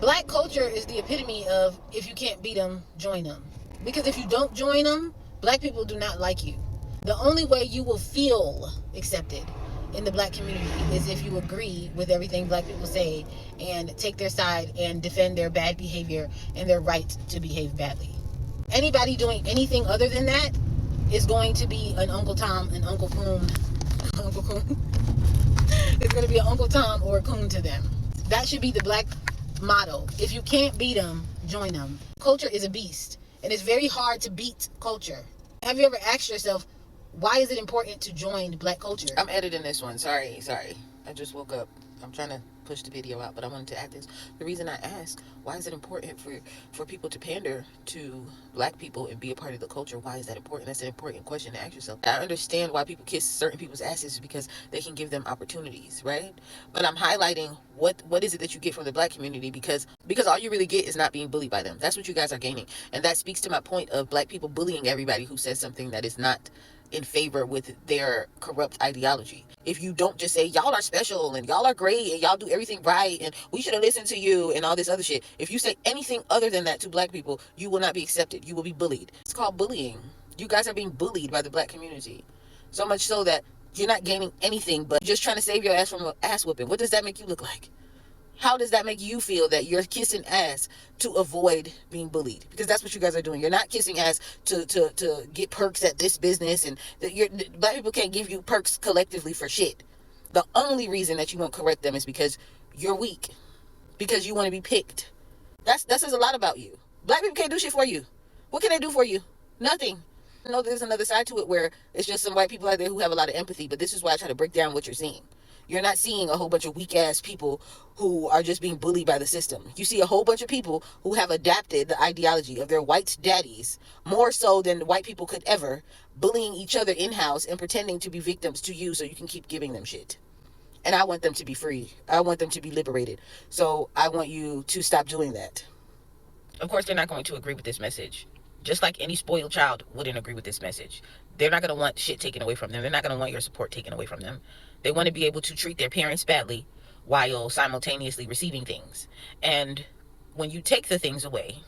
Black culture is the epitome of if you can't beat them, join them. Because if you don't join them, black people do not like you. The only way you will feel accepted in the black community is if you agree with everything black people say and take their side and defend their bad behavior and their right to behave badly. Anybody doing anything other than that is going to be an Uncle Tom, an Uncle Coon. Uncle Coon. It's going to be an Uncle Tom or a Coon to them. That should be the black motto. If you can't beat them, join them. Culture is a beast, and it's very hard to beat culture. Have you ever asked yourself, why is it important to join black culture? I'm editing this one. Sorry. I just woke up. I'm trying to push the video out, but I wanted to add this. The reason I ask, why is it important for people to pander to black people and be a part of the culture? Why is that important? That's an important question to ask yourself. I understand why people kiss certain people's asses because they can give them opportunities, right? But I'm highlighting what is it that you get from the black community because all you really get is not being bullied by them. That's what you guys are gaining. And that speaks to my point of black people bullying everybody who says something that is not in favor with their corrupt ideology. If you don't just say y'all are special and y'all are great and y'all do everything right and we should have listened to you and all this other shit, if you say anything other than that to black people, you will not be accepted. You will be bullied. It's called bullying. You guys are being bullied by the black community. So much so that you're not gaining anything but just trying to save your ass from an ass whooping. What does that make you look like? How does that make you feel that you're kissing ass to avoid being bullied? Because that's what you guys are doing. You're not kissing ass to get perks at this business, and black people can't give you perks collectively for shit. The only reason that you won't correct them is because you're weak, because you want to be picked. That says a lot about you. Black people can't do shit for you. What can they do for you? Nothing. I know there's another side to it where it's just some white people out there who have a lot of empathy, but this is why I try to break down what you're seeing. You're not seeing a whole bunch of weak-ass people who are just being bullied by the system. You see a whole bunch of people who have adapted the ideology of their white daddies, more so than white people could ever, bullying each other in-house and pretending to be victims to you so you can keep giving them shit. And I want them to be free. I want them to be liberated. So I want you to stop doing that. Of course, they're not going to agree with this message. Just like any spoiled child wouldn't agree with this message. They're not going to want shit taken away from them. They're not going to want your support taken away from them. They want to be able to treat their parents badly while simultaneously receiving things. And when you take the things away,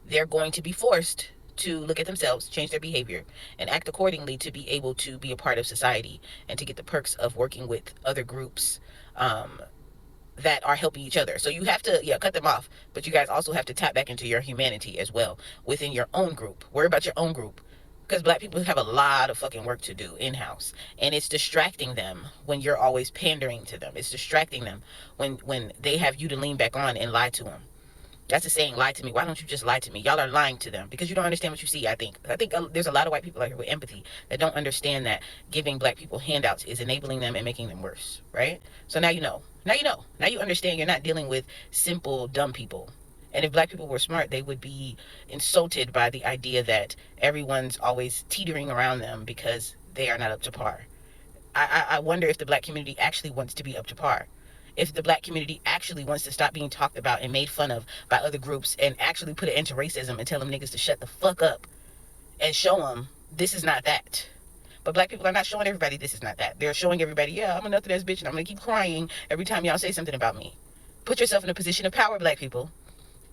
they're going to be forced to look at themselves, change their behavior, and act accordingly to be able to be a part of society and to get the perks of working with other groups that are helping each other. So you have to cut them off, but you guys also have to tap back into your humanity as well within your own group. Worry about your own group, because black people have a lot of fucking work to do in-house, and it's distracting them when you're always pandering to them. It's distracting them when they have you to lean back on and lie to them. That's the saying, lie to me. Why don't you just lie to me? Y'all are lying to them because you don't understand what you see, I think. There's a lot of white people out here with empathy that don't understand that giving black people handouts is enabling them and making them worse, right? So now you know. Now you know. Now you understand you're not dealing with simple, dumb people. And if black people were smart, they would be insulted by the idea that everyone's always teetering around them because they are not up to par. I wonder if the black community actually wants to be up to par. If the black community actually wants to stop being talked about and made fun of by other groups and actually put an end to racism and tell them niggas to shut the fuck up and show them this is not that. But black people are not showing everybody this is not that. They're showing everybody, yeah, I'm a nothing ass bitch and I'm going to keep crying every time y'all say something about me. Put yourself in a position of power, black people.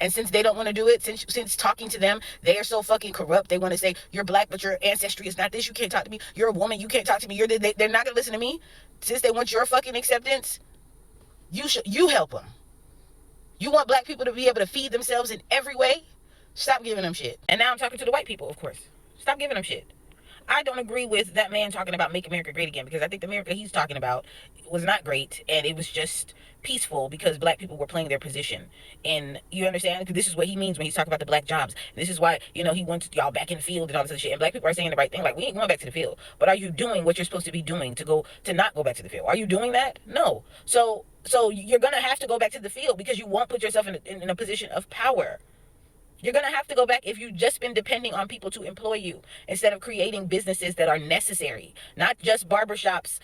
And since they don't want to do it, since talking to them, they are so fucking corrupt. They want to say, you're black, but your ancestry is not this. You can't talk to me. You're a woman. You can't talk to me. They're not going to listen to me. Since they want your fucking acceptance, you help them. You want black people to be able to feed themselves in every way? Stop giving them shit. And now I'm talking to the white people, of course. Stop giving them shit. I don't agree with that man talking about Make America Great Again, because I think the America he's talking about was not great, and it was just peaceful because black people were playing their position. And you understand? Because this is what he means when he's talking about the black jobs. This is why, he wants y'all back in the field and all this other shit. And black people are saying the right thing. Like, we ain't going back to the field. But are you doing what you're supposed to be doing to not go back to the field? Are you doing that? No. So you're going to have to go back to the field because you won't put yourself in a position of power. You're going to have to go back if you've just been depending on people to employ you instead of creating businesses that are necessary. Not just barbershops,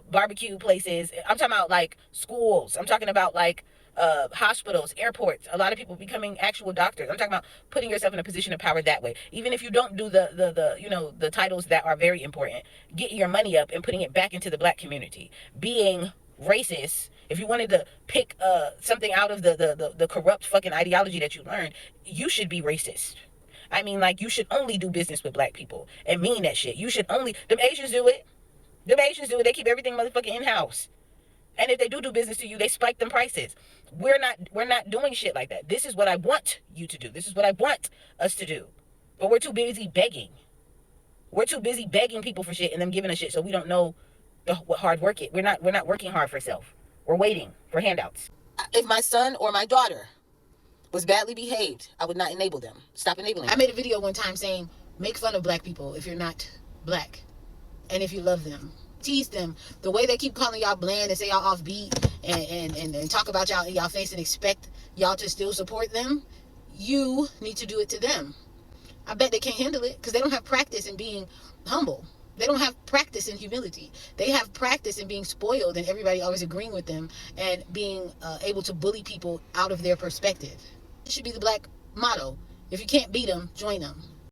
barbecue places. I'm talking about like schools. I'm talking about like hospitals, airports. A lot of people becoming actual doctors. I'm talking about putting yourself in a position of power that way. Even if you don't do the titles that are very important, getting your money up and putting it back into the black community. Being racist, if you wanted to pick something out of the corrupt fucking ideology that you learned, you should be racist. I mean, like, you should only do business with black people and mean that shit. You should only, them Asians do it. Them Asians do it. They keep everything motherfucking in-house. And if they do business to you, they spike them prices. We're not doing shit like that. This is what I want you to do. This is what I want us to do. But we're too busy begging. We're too busy begging people for shit and them giving us shit, so we don't know what hard work is. We're not working hard for self. We're waiting for handouts. If my son or my daughter was badly behaved, I would not enable them. Stop enabling them. I made a video one time saying, make fun of black people if you're not black. And if you love them. Tease them. The way they keep calling y'all bland and say y'all offbeat and talk about y'all in y'all face and expect y'all to still support them, you need to do it to them. I bet they can't handle it because they don't have practice in being humble. They don't have practice in humility. They have practice in being spoiled and everybody always agreeing with them and being able to bully people out of their perspective. It should be the black motto. If you can't beat them, join them.